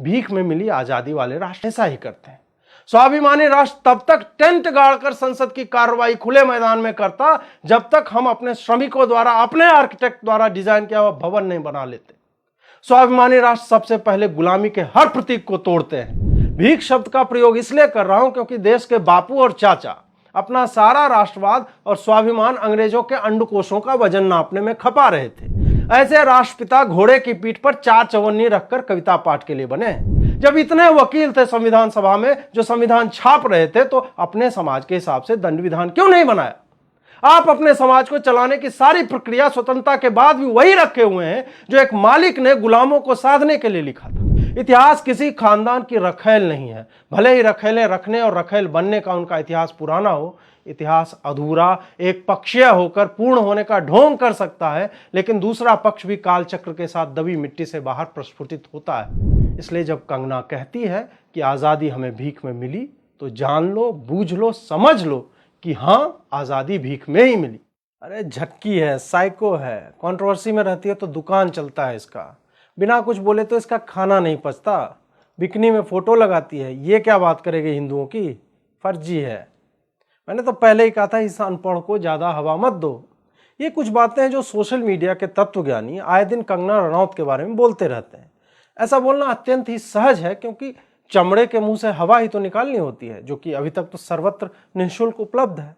भीख में मिली आजादी वाले राष्ट्र ऐसा ही करते हैं। स्वाभिमानी राष्ट्र तब तक टेंट गाड़कर संसद की कार्रवाई खुले मैदान में करता जब तक हम अपने श्रमिकों द्वारा, अपने आर्किटेक्ट द्वारा डिजाइन किया हुआ भवन नहीं बना लेते। स्वाभिमानी राष्ट्र सबसे पहले गुलामी के हर प्रतीक को तोड़ते हैं। भीख शब्द का प्रयोग इसलिए कर रहा हूं क्योंकि देश के बापू और चाचा अपना सारा राष्ट्रवाद और स्वाभिमान अंग्रेजों के अंडकोशों का वजन नापने में खपा रहे थे। ऐसे राष्ट्रपिता घोड़े की पीठ पर 4 चवन्नी रखकर कविता पाठ के लिए बने। जब इतने वकील थे संविधान सभा में जो संविधान छाप रहे थे, तो अपने समाज के हिसाब से दंड विधान क्यों नहीं बनाया? आप अपने समाज को चलाने की सारी प्रक्रिया स्वतंत्रता के बाद भी वही रखे हुए हैं जो एक मालिक ने गुलामों को साधने के लिए लिखा था। इतिहास किसी खानदान की रखेल नहीं है। भले ही रखेले रखने और रखेल बनने का उनका इतिहास पुराना हो, इतिहास अधूरा, एक पक्षीय होकर पूर्ण होने का ढोंग कर सकता है, लेकिन दूसरा पक्ष भी कालचक्र के साथ दबी मिट्टी से बाहर प्रस्फुटित होता है। इसलिए जब कंगना कहती है कि आज़ादी हमें भीख में मिली, तो जान लो, बूझ लो, समझ लो कि हाँ, आज़ादी भीख में ही मिली। अरे झटकी है, साइको है, कंट्रोवर्सी में रहती है तो दुकान चलता है इसका, बिना कुछ बोले तो इसका खाना नहीं पचता, बिकनी में फोटो लगाती है, ये क्या बात करेगी हिंदुओं की? फर्जी है। मैंने तो पहले ही कहा था, इस अनपढ़ को ज़्यादा हवा मत दो। ये कुछ बातें हैं जो सोशल मीडिया के तत्वज्ञानी आए दिन कंगना रनौत के बारे में बोलते रहते हैं। ऐसा बोलना अत्यंत ही सहज है क्योंकि चमड़े के मुंह से हवा ही तो निकालनी होती है, जो कि अभी तक तो सर्वत्र निःशुल्क उपलब्ध है।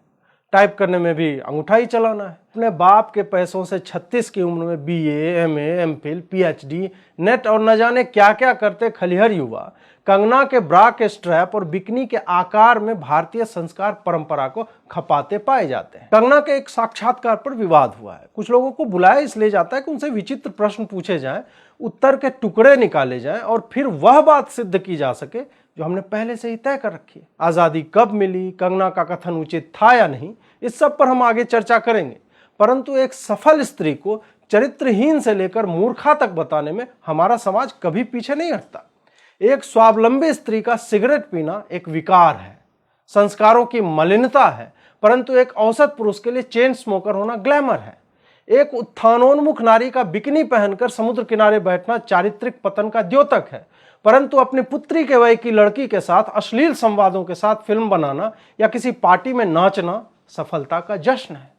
टाइप करने में भी अंगूठा ही चलाना है। अपने बाप के पैसों से 36 की उम्र में BA, MA, MPhil, PhD, net और न जाने क्या क्या करते खलिहर युवा कंगना के ब्रा के स्ट्रैप और बिकनी के आकार में भारतीय संस्कार परंपरा को खपाते पाए जाते हैं। कंगना के एक साक्षात्कार पर विवाद हुआ है। कुछ लोगों को बुलाया इसलिए जाता है कि उनसे विचित्र प्रश्न पूछे जाएं, उत्तर के टुकड़े निकाले जाएं और फिर वह बात सिद्ध की जा सके जो हमने पहले से ही तय कर रखी है। आज़ादी कब मिली, कंगना का कथन उचित था या नहीं, इस सब पर हम आगे चर्चा करेंगे। परंतु एक सफल स्त्री को चरित्रहीन से लेकर मूर्खा तक बताने में हमारा समाज कभी पीछे नहीं हटता। एक स्वावलंबी स्त्री का सिगरेट पीना एक विकार है, संस्कारों की मलिनता है, परंतु एक औसत पुरुष के लिए चेन स्मोकर होना ग्लैमर है। एक उत्थानोन्मुख नारी का बिकनी पहनकर समुद्र किनारे बैठना चारित्रिक पतन का द्योतक है, परंतु अपनी पुत्री के वय की लड़की के साथ अश्लील संवादों के साथ फिल्म बनाना या किसी पार्टी में नाचना सफलता का जश्न है।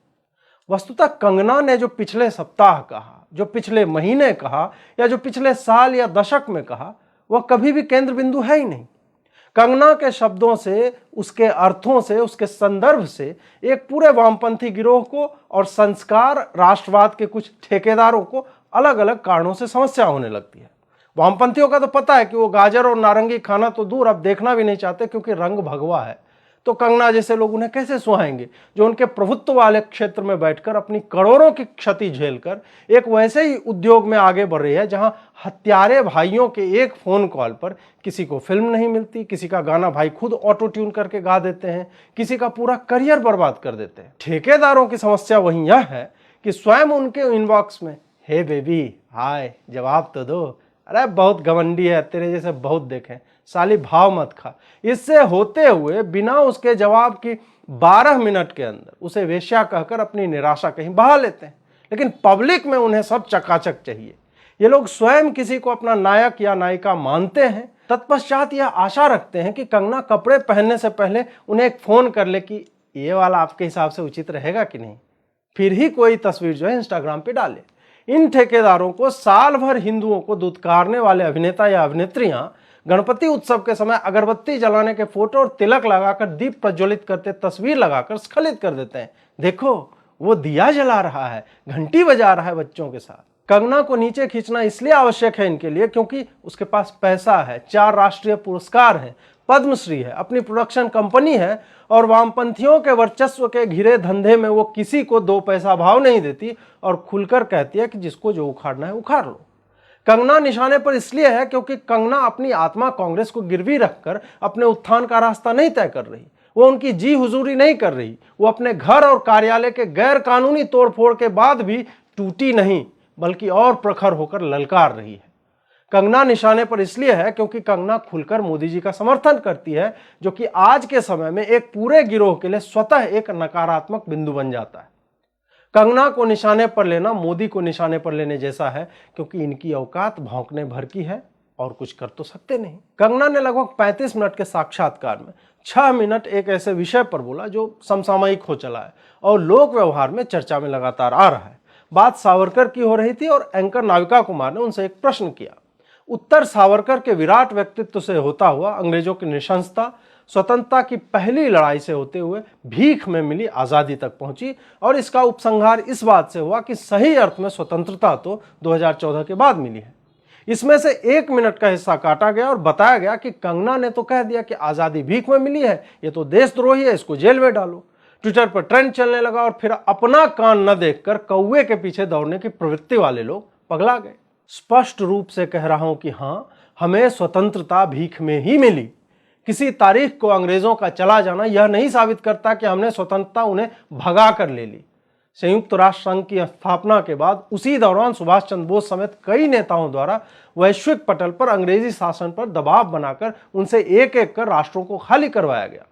वस्तुतः कंगना ने जो पिछले सप्ताह कहा, जो पिछले महीने कहा या जो पिछले साल या दशक में कहा, वह कभी भी केंद्र बिंदु है ही नहीं। कंगना के शब्दों से, उसके अर्थों से, उसके संदर्भ से एक पूरे वामपंथी गिरोह को और संस्कार राष्ट्रवाद के कुछ ठेकेदारों को अलग अलग कारणों से समस्या होने लगती है। वामपंथियों का तो पता है कि वो गाजर और नारंगी खाना तो दूर, अब देखना भी नहीं चाहते क्योंकि रंग भगवा है। तो कंगना जैसे लोग उन्हें कैसे सुहाएंगे जो उनके प्रभुत्व वाले क्षेत्र में बैठकर अपनी करोड़ों की क्षति झेलकर एक वैसे ही उद्योग में आगे बढ़ रही है जहां हत्यारे भाइयों के एक फोन कॉल पर किसी को फिल्म नहीं मिलती, किसी का गाना भाई खुद ऑटो ट्यून करके गा देते हैं, किसी का पूरा करियर बर्बाद कर देते हैं। ठेकेदारों की समस्या वहीं यह है कि स्वयं उनके इनबॉक्स में हे बेबी हाय जवाब तो दो, अरे बहुत घमंडी है, तेरे जैसे बहुत देखे, साली भाव मत खा। इससे होते हुए बिना उसके जवाब की 12 मिनट के अंदर उसे वेश्या कहकर अपनी निराशा कहीं बहा लेते हैं। लेकिन पब्लिक में उन्हें सब चकाचक चाहिए। ये लोग स्वयं किसी को अपना नायक या नायिका मानते हैं, तत्पश्चात यह आशा रखते हैं कि कंगना कपड़े पहनने से पहले उन्हें एक फोन कर ले कि ये वाला आपके हिसाब से उचित रहेगा कि नहीं, फिर ही कोई तस्वीर जो है इंस्टाग्राम पे डाले। इन ठेकेदारों को साल भर हिंदुओं को दुत्कारने वाले अभिनेता या अभिनेत्रियां गणपति उत्सव के समय अगरबत्ती जलाने के फोटो और तिलक लगाकर दीप प्रज्वलित करते तस्वीर लगाकर स्खलित कर देते हैं। देखो वो दिया जला रहा है, घंटी बजा रहा है बच्चों के साथ। कंगना को नीचे खींचना इसलिए आवश्यक है इनके लिए क्योंकि उसके पास पैसा है, 4 राष्ट्रीय पुरस्कार हैं, पद्मश्री है, अपनी प्रोडक्शन कंपनी है और वामपंथियों के वर्चस्व के घिरे धंधे में वो किसी को 2 पैसा भाव नहीं देती और खुलकर कहती है कि जिसको जो उखाड़ना है उखाड़ लो। कंगना निशाने पर इसलिए है क्योंकि कंगना अपनी आत्मा कांग्रेस को गिरवी रखकर अपने उत्थान का रास्ता नहीं तय कर रही, वो उनकी जी हुजूरी नहीं कर रही, वो अपने घर और कार्यालय के गैर कानूनी तोड़फोड़ के बाद भी टूटी नहीं बल्कि और प्रखर होकर ललकार रही है। कंगना निशाने पर इसलिए है क्योंकि कंगना खुलकर मोदी जी का समर्थन करती है, जो कि आज के समय में एक पूरे गिरोह के लिए स्वतः एक नकारात्मक बिंदु बन जाता है। कंगना को निशाने पर लेना मोदी को निशाने पर लेने जैसा है क्योंकि इनकी औकात भौंकने भर की है, और कुछ कर तो सकते नहीं। कंगना ने लगभग 35 मिनट के साक्षात्कार में 6 मिनट एक ऐसे विषय पर बोला जो समसामयिक हो चला है और लोक व्यवहार में चर्चा में लगातार आ रहा है। बात सावरकर की हो रही थी और एंकर नाविका कुमार ने उनसे एक प्रश्न किया। उत्तर सावरकर के विराट व्यक्तित्व से होता हुआ अंग्रेजों की नृशंसता स्वतंत्रता की पहली लड़ाई से होते हुए भीख में मिली आज़ादी तक पहुंची और इसका उपसंहार इस बात से हुआ कि सही अर्थ में स्वतंत्रता तो 2014 के बाद मिली है। इसमें से 1 मिनट का हिस्सा काटा गया और बताया गया कि कंगना ने तो कह दिया कि आज़ादी भीख में मिली है, ये तो देशद्रोही है, इसको जेल में डालो। ट्विटर पर ट्रेंड चलने लगा और फिर अपना कान न देखकर कौवे के पीछे दौड़ने की प्रवृत्ति वाले लोग पगला गए। स्पष्ट रूप से कह रहा हूं कि हां, हमें स्वतंत्रता भीख में ही मिली। किसी तारीख को अंग्रेजों का चला जाना यह नहीं साबित करता कि हमने स्वतंत्रता उन्हें भगा कर ले ली। संयुक्त राष्ट्र संघ की स्थापना के बाद उसी दौरान सुभाष चंद्र बोस समेत कई नेताओं द्वारा वैश्विक पटल पर अंग्रेजी शासन पर दबाव बनाकर उनसे एक एक कर राष्ट्रों को खाली करवाया गया।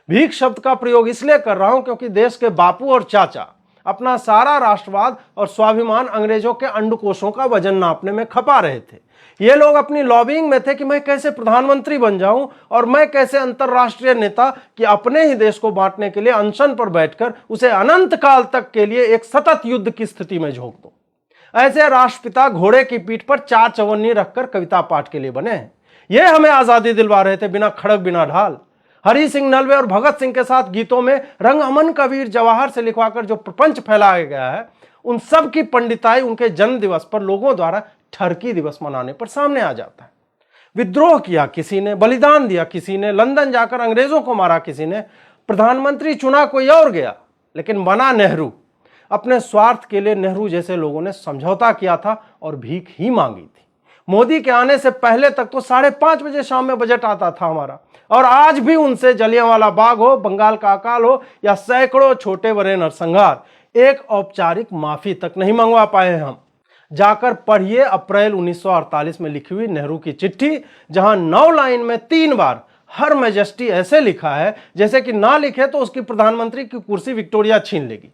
भीख शब्द का प्रयोग इसलिए कर रहा हूं क्योंकि देश के बापू और चाचा अपना सारा राष्ट्रवाद और स्वाभिमान अंग्रेजों के अंडकोशों का वजन नापने में खपा रहे थे। ये लोग अपनी लॉबिंग में थे कि मैं कैसे प्रधानमंत्री बन जाऊं और मैं कैसे अंतर्राष्ट्रीय नेता कि अपने ही देश को बांटने के लिए अनशन पर बैठकर उसे अनंत काल तक के लिए एक सतत युद्ध की स्थिति में झोंक दूं। ऐसे राष्ट्रपिता घोड़े की पीठ पर 4 चवन्नी रखकर कविता पाठ के लिए बने हैं। ये हमें आजादी दिलवा रहे थे, बिना खड़ग बिना ढाल। हरि सिंह नलवे और भगत सिंह के साथ गीतों में रंग अमन कबीर जवाहर से लिखवाकर जो प्रपंच फैलाया गया है, उन सब की पंडिताई उनके जन्म दिवस पर लोगों द्वारा ठरकी दिवस मनाने पर सामने आ जाता है। विद्रोह किया किसी ने, बलिदान दिया किसी ने, लंदन जाकर अंग्रेजों को मारा किसी ने, प्रधानमंत्री चुना कोई और गया, लेकिन बना नेहरू। अपने स्वार्थ के लिए नेहरू जैसे लोगों ने समझौता किया था और भीख ही मांगी थी। मोदी के आने से पहले तक तो 5:30 बजे शाम में बजट आता था हमारा, और आज भी उनसे जलियांवाला बाग हो, बंगाल का अकाल हो या सैकड़ों छोटे बड़े नरसंहार, एक औपचारिक माफी तक नहीं मंगवा पाए हम। जाकर पढ़िए अप्रैल 1948 में लिखी हुई नेहरू की चिट्ठी, जहां 9 लाइन में 3 बार हर मैजेस्टी ऐसे लिखा है जैसे कि ना लिखे तो उसकी प्रधानमंत्री की कुर्सी विक्टोरिया छीन लेगी।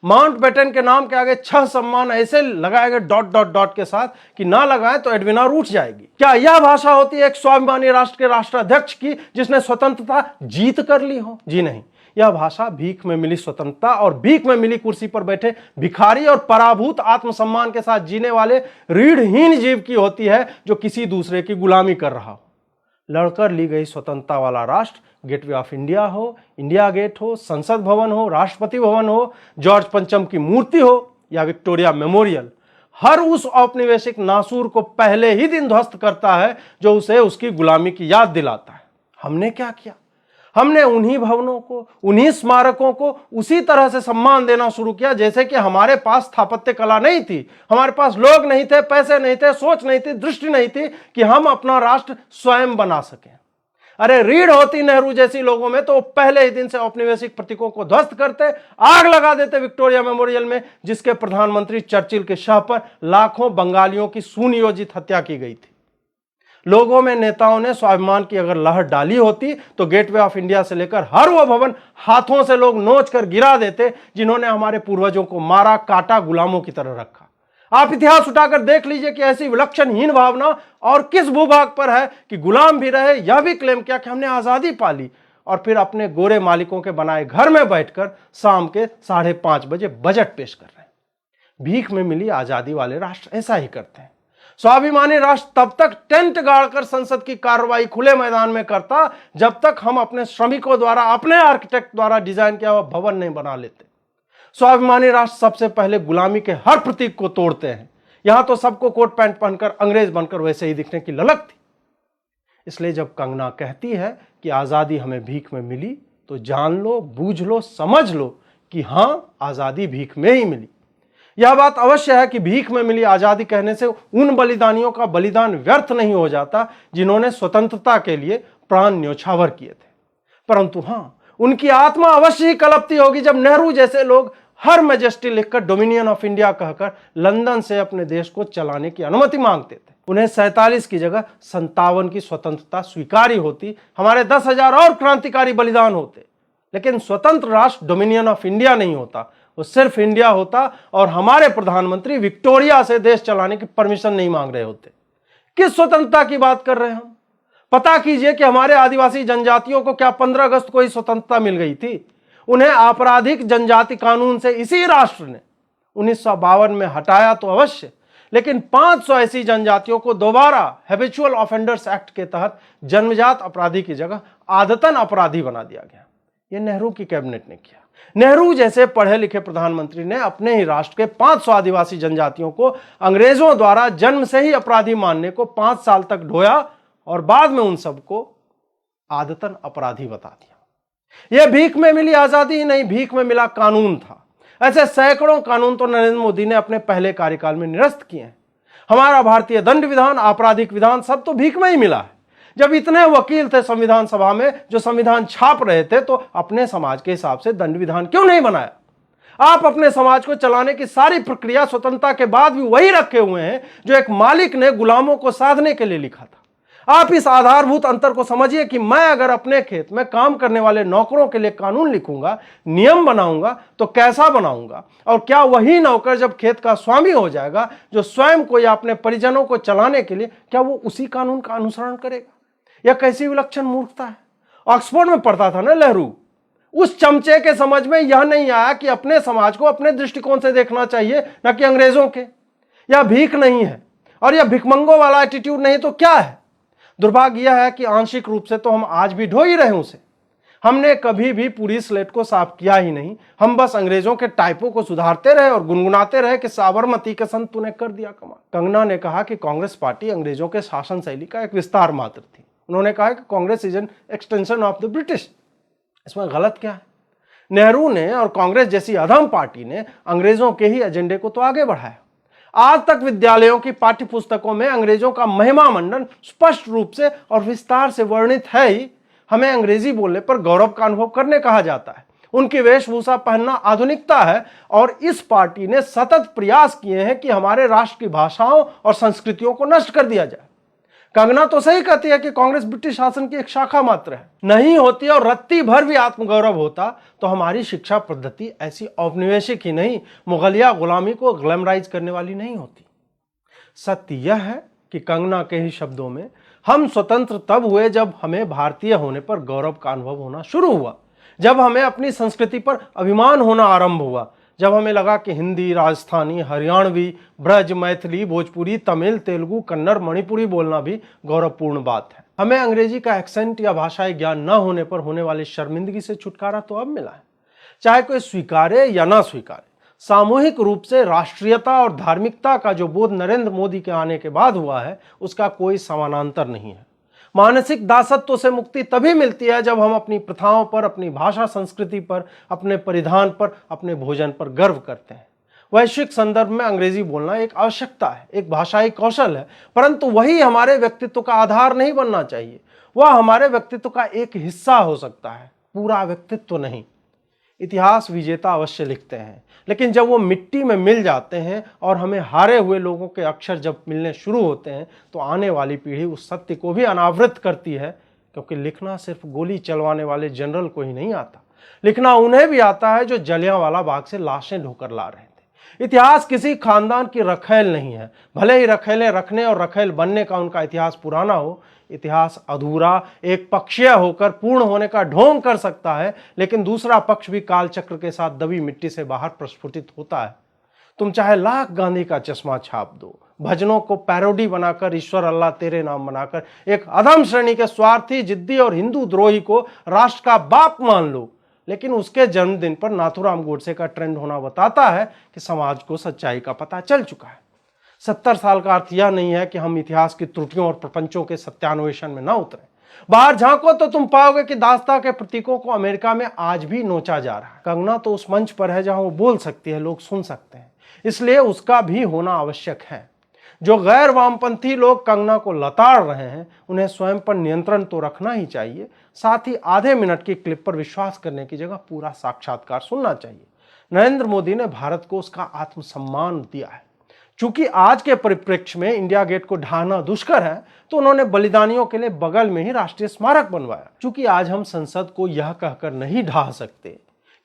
माउंटबेटन के नाम के आगे 6 सम्मान ऐसे लगाए गए डॉट डॉट डॉट के साथ कि ना लगाए तो एडविना रूठ जाएगी। क्या यह भाषा होती है एक स्वाभिमानी राष्ट्र के राष्ट्राध्यक्ष की जिसने स्वतंत्रता जीत कर ली हो? जी नहीं, यह भाषा भीख में मिली स्वतंत्रता और भीख में मिली कुर्सी पर बैठे भिखारी और पराभूत आत्मसम्मान के साथ जीने वाले रीढ़हीन जीव की होती है जो किसी दूसरे की गुलामी कर रहा हो। लड़कर ली गई स्वतंत्रता वाला राष्ट्र गेटवे ऑफ इंडिया हो, इंडिया गेट हो, संसद भवन हो, राष्ट्रपति भवन हो, जॉर्ज पंचम की मूर्ति हो या विक्टोरिया मेमोरियल, हर उस औपनिवेशिक नासूर को पहले ही दिन ध्वस्त करता है जो उसे उसकी गुलामी की याद दिलाता है। हमने क्या किया? हमने उन्हीं भवनों को, उन्हीं स्मारकों को उसी तरह से सम्मान देना शुरू किया जैसे कि हमारे पास स्थापत्य कला नहीं थी, हमारे पास लोग नहीं थे, पैसे नहीं थे, सोच नहीं थी, दृष्टि नहीं थी कि हम अपना राष्ट्र स्वयं बना सकें। अरे रीढ़ होती नेहरू जैसी लोगों में तो पहले ही दिन से औपनिवेशिक प्रतीकों को ध्वस्त करते, आग लगा देते विक्टोरिया मेमोरियल में, जिसके प्रधानमंत्री चर्चिल के शव पर लाखों बंगालियों की सुनियोजित हत्या की गई थी। लोगों में नेताओं ने स्वाभिमान की अगर लहर डाली होती तो गेटवे ऑफ इंडिया से लेकर हर वो भवन हाथों से लोग नोच कर गिरा देते जिन्होंने हमारे पूर्वजों को मारा, काटा, गुलामों की तरह रखा। आप इतिहास उठाकर देख लीजिए कि ऐसी विलक्षणहीन भावना और किस भूभाग पर है कि गुलाम भी रहे, यह भी क्लेम किया कि हमने आजादी पाली, और फिर अपने गोरे मालिकों के बनाए घर में बैठकर शाम के 5:30 बजे बजट पेश कर रहे हैं। भीख में मिली आजादी वाले राष्ट्र ऐसा ही करते हैं। स्वाभिमानी राष्ट्र तब तक टेंट गाड़कर संसद की कार्रवाई खुले मैदान में करता जब तक हम अपने श्रमिकों द्वारा, अपने आर्किटेक्ट द्वारा डिजाइन किया हुआ भवन नहीं बना लेते। स्वाभिमानी राष्ट्र सबसे पहले गुलामी के हर प्रतीक को तोड़ते हैं। यहां तो सबको कोट पैंट पहनकर अंग्रेज बनकर वैसे ही दिखने की ललक थी। इसलिए जब कंगना कहती है कि आजादी हमें भीख में मिली, तो जान लो, बूझ लो, समझ लो कि हां, आजादी भीख में ही मिली। यह बात अवश्य है कि भीख में मिली आजादी कहने से उन बलिदानियों का बलिदान व्यर्थ नहीं हो जाता जिन्होंने स्वतंत्रता के लिए प्राण न्योछावर किए थे, परंतु हां, उनकी आत्मा अवश्य ही कलपती होगी जब नेहरू जैसे लोग हर मैजेस्टी लिखकर डोमिनियन ऑफ इंडिया कहकर लंदन से अपने देश को चलाने की अनुमति मांगते थे। उन्हें 47 की जगह 57 की स्वतंत्रता स्वीकारी होती, हमारे 10,000 और क्रांतिकारी बलिदान होते, लेकिन स्वतंत्र राष्ट्र डोमिनियन ऑफ इंडिया नहीं होता, वो सिर्फ इंडिया होता और हमारे प्रधानमंत्री विक्टोरिया से देश चलाने की परमिशन नहीं मांग रहे होते। किस स्वतंत्रता की बात कर रहे हैं हम? पता कीजिए कि हमारे आदिवासी जनजातियों को क्या 15 अगस्त को ही स्वतंत्रता मिल गई थी? उन्हें आपराधिक जनजाति कानून से इसी राष्ट्र ने 1952 में हटाया तो अवश्य, लेकिन 500 ऐसी जनजातियों को दोबारा हैबिचुअल ऑफेंडर्स एक्ट के तहत जन्मजात अपराधी की जगह आदतन अपराधी बना दिया गया। यह नेहरू की कैबिनेट ने किया। नेहरू जैसे पढ़े लिखे प्रधानमंत्री ने अपने ही राष्ट्र के 500 आदिवासी जनजातियों को अंग्रेजों द्वारा जन्म से ही अपराधी मानने को 5 साल तक ढोया और बाद में उन सबको आदतन अपराधी बता दिया। यह भीख में मिली आजादी ही नहीं, भीख में मिला कानून था। ऐसे सैकड़ों कानून तो नरेंद्र मोदी ने अपने पहले कार्यकाल में निरस्त किए हैं। हमारा भारतीय दंड विधान, आपराधिक विधान सब तो भीख में ही मिला है। जब इतने वकील थे संविधान सभा में जो संविधान छाप रहे थे, तो अपने समाज के हिसाब से दंड विधान क्यों नहीं बनाया? आप अपने समाज को चलाने की सारी प्रक्रिया स्वतंत्रता के बाद भी वही रखे हुए हैं जो एक मालिक ने गुलामों को साधने के लिए लिखा था। आप इस आधारभूत अंतर को समझिए कि मैं अगर अपने खेत में काम करने वाले नौकरों के लिए कानून लिखूंगा, नियम बनाऊंगा, तो कैसा बनाऊंगा? और क्या वही नौकर जब खेत का स्वामी हो जाएगा, जो स्वयं को या अपने परिजनों को चलाने के लिए, क्या वो उसी कानून का अनुसरण करेगा? यह कैसी विलक्षण मूर्खता है। ऑक्सफोर्ड में पढ़ता था ना नेहरू, उस चमचे के समझ में यह नहीं आया कि अपने समाज को अपने दृष्टिकोण से देखना चाहिए, न कि अंग्रेजों के। यह भीख नहीं है और यह भिखमंगों वाला एटीट्यूड नहीं तो क्या है? दुर्भाग्य यह है कि आंशिक रूप से तो हम आज भी ढो ही रहे हैं उसे। हमने कभी भी पूरी स्लेट को साफ किया ही नहीं। हम बस अंग्रेजों के टाइपों को सुधारते रहे और गुनगुनाते रहे कि साबरमती के संत तूने कर दिया कमाल। कंगना ने कहा कि कांग्रेस पार्टी अंग्रेजों के शासन शैली का एक विस्तार मात्र थी। उन्होंने कहा कि Congress is an extension of the British. इसमें गलत क्या है? नेहरू ने और कांग्रेस जैसी अधम पार्टी ने अंग्रेजों के ही एजेंडे को तो आगे बढ़ाया। आज तक विद्यालयों की पाठ्य पुस्तकों में अंग्रेजों का महिमा मंडन स्पष्ट रूप से और विस्तार से वर्णित है ही। हमें अंग्रेजी बोलने पर गौरव का अनुभव करने कहा जाता है। उनकी वेशभूषा पहनना आधुनिकता है और इस पार्टी ने सतत प्रयास किए हैं कि हमारे राष्ट्र की भाषाओं और संस्कृतियों को नष्ट कर दिया जाए। कंगना तो सही कहती है कि कांग्रेस ब्रिटिश शासन की एक शाखा मात्र है। नहीं होती और रत्ती भर भी आत्मगौरव होता तो हमारी शिक्षा पद्धति ऐसी औपनिवेशिक ही नहीं, मुगलिया गुलामी को ग्लैमराइज करने वाली नहीं होती। सत्य यह है कि कंगना के ही शब्दों में, हम स्वतंत्र तब हुए जब हमें भारतीय होने पर गौरव का अनुभव होना शुरू हुआ, जब हमें अपनी संस्कृति पर अभिमान होना आरंभ हुआ, जब हमें लगा कि हिंदी, राजस्थानी, हरियाणवी, ब्रज, मैथिली, भोजपुरी, तमिल, तेलुगु, कन्नड़, मणिपुरी बोलना भी गौरवपूर्ण बात है। हमें अंग्रेजी का एक्सेंट या भाषाई ज्ञान न होने पर होने वाली शर्मिंदगी से छुटकारा तो अब मिला है। चाहे कोई स्वीकारे या ना स्वीकारे, सामूहिक रूप से राष्ट्रीयता और धार्मिकता का जो बोध नरेंद्र मोदी के आने के बाद हुआ है, उसका कोई समानांतर नहीं है। मानसिक दासत्व से मुक्ति तभी मिलती है जब हम अपनी प्रथाओं पर, अपनी भाषा संस्कृति पर, अपने परिधान पर, अपने भोजन पर गर्व करते हैं। वैश्विक संदर्भ में अंग्रेजी बोलना एक आवश्यकता है, एक भाषाई कौशल है, परंतु वही हमारे व्यक्तित्व का आधार नहीं बनना चाहिए। वह हमारे व्यक्तित्व का एक हिस्सा हो सकता है, पूरा व्यक्तित्व नहीं। इतिहास विजेता अवश्य लिखते हैं, लेकिन जब वो मिट्टी में मिल जाते हैं और हमें हारे हुए लोगों के अक्षर जब मिलने शुरू होते हैं, तो आने वाली पीढ़ी उस सत्य को भी अनावृत करती है। क्योंकि लिखना सिर्फ गोली चलवाने वाले जनरल को ही नहीं आता, लिखना उन्हें भी आता है जो जलियांवाला बाग से लाशें ढोकर ला रहे थे। इतिहास किसी खानदान की रखेल नहीं है, भले ही रखेले रखने और रखेल बनने का उनका इतिहास पुराना हो। इतिहास अधूरा, एक पक्षीय होकर पूर्ण होने का ढोंग कर सकता है, लेकिन दूसरा पक्ष भी कालचक्र के साथ दबी मिट्टी से बाहर प्रस्फुटित होता है। तुम चाहे लाख गांधी का चश्मा छाप दो, भजनों को पैरोडी बनाकर, ईश्वर अल्लाह तेरे नाम बनाकर, एक अधम श्रेणी के स्वार्थी, जिद्दी और हिंदू द्रोही को राष्ट्र का बाप मान लो, लेकिन उसके जन्मदिन पर नाथूराम गोडसे का ट्रेंड होना बताता है कि समाज को सच्चाई का पता चल चुका है। 70 साल का अर्थ यह नहीं है कि हम इतिहास की त्रुटियों और प्रपंचों के सत्यान्वेषण में न उतरें। बाहर झांको तो तुम पाओगे कि दास्ता के प्रतीकों को अमेरिका में आज भी नोचा जा रहा है। कंगना तो उस मंच पर है जहां वो बोल सकती है, लोग सुन सकते हैं, इसलिए उसका भी होना आवश्यक है। जो गैर वामपंथी लोग कंगना को लताड़ रहे हैं, उन्हें स्वयं पर नियंत्रण तो रखना ही चाहिए, साथ ही आधे मिनट की क्लिप पर विश्वास करने की जगह पूरा साक्षात्कार सुनना चाहिए। नरेंद्र मोदी ने भारत को उसका आत्मसम्मान दिया है। चूंकि आज के परिप्रेक्ष्य में इंडिया गेट को ढाना दुष्कर है, तो उन्होंने बलिदानियों के लिए बगल में ही राष्ट्रीय स्मारक बनवाया। चूंकि आज हम संसद को यह कहकर नहीं ढा सकते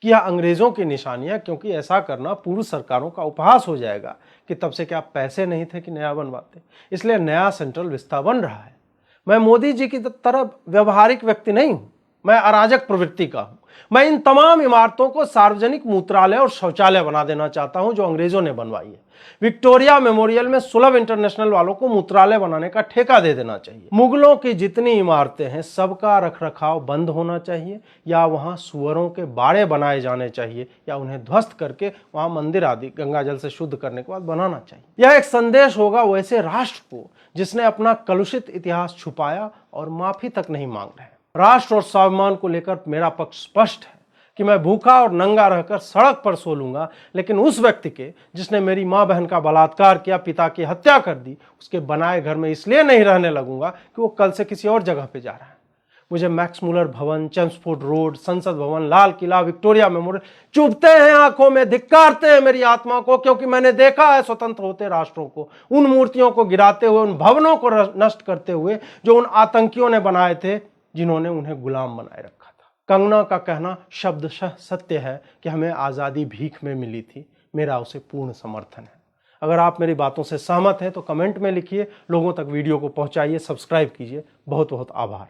कि यह अंग्रेजों की निशानी है, क्योंकि ऐसा करना पूर्व सरकारों का उपहास हो जाएगा कि तब से क्या पैसे नहीं थे कि नया बनवाते। इसलिए नया सेंट्रल विस्ता बन रहा है। मैं मोदी जी की तरह व्यवहारिक व्यक्ति नहीं हूं, मैं अराजक प्रवृत्ति का हूं। मैं इन तमाम इमारतों को सार्वजनिक मूत्रालय और शौचालय बना देना चाहता हूं जो अंग्रेजों ने बनवाई है। विक्टोरिया मेमोरियल में सुलभ इंटरनेशनल वालों को मूत्रालय बनाने का ठेका दे देना चाहिए। मुगलों की जितनी इमारतें हैं सबका रखरखाव बंद होना चाहिए, या वहां सुअरों के बाड़े बनाए जाने चाहिए, या उन्हें ध्वस्त करके वहां मंदिर आदि गंगा जल से शुद्ध करने के बाद बनाना चाहिए। यह एक संदेश होगा वैसे राष्ट्र को जिसने अपना कलुषित इतिहास छुपाया और माफी तक नहीं मांग रहे। राष्ट्र और स्वाभिमान को लेकर मेरा पक्ष स्पष्ट है कि मैं भूखा और नंगा रहकर सड़क पर सो लूंगा, लेकिन उस व्यक्ति के जिसने मेरी मां बहन का बलात्कार किया, पिता की हत्या कर दी, उसके बनाए घर में इसलिए नहीं रहने लगूंगा कि वो कल से किसी और जगह पे जा रहा है। मुझे मैक्स मुलर भवन, चेम्सफोर्ड रोड, संसद भवन, लाल किला, विक्टोरिया मेमोरियल चुभते हैं आंखों में, धिक्कारते हैं मेरी आत्मा को, क्योंकि मैंने देखा है स्वतंत्र होते राष्ट्रों को उन मूर्तियों को गिराते हुए, उन भवनों को नष्ट करते हुए जो उन आतंकियों ने बनाए थे जिन्होंने उन्हें गुलाम बनाए रखा था। कंगना का कहना शब्दशः सत्य है कि हमें आज़ादी भीख में मिली थी। मेरा उसे पूर्ण समर्थन है। अगर आप मेरी बातों से सहमत हैं तो कमेंट में लिखिए, लोगों तक वीडियो को पहुंचाइए, सब्सक्राइब कीजिए। बहुत बहुत आभार।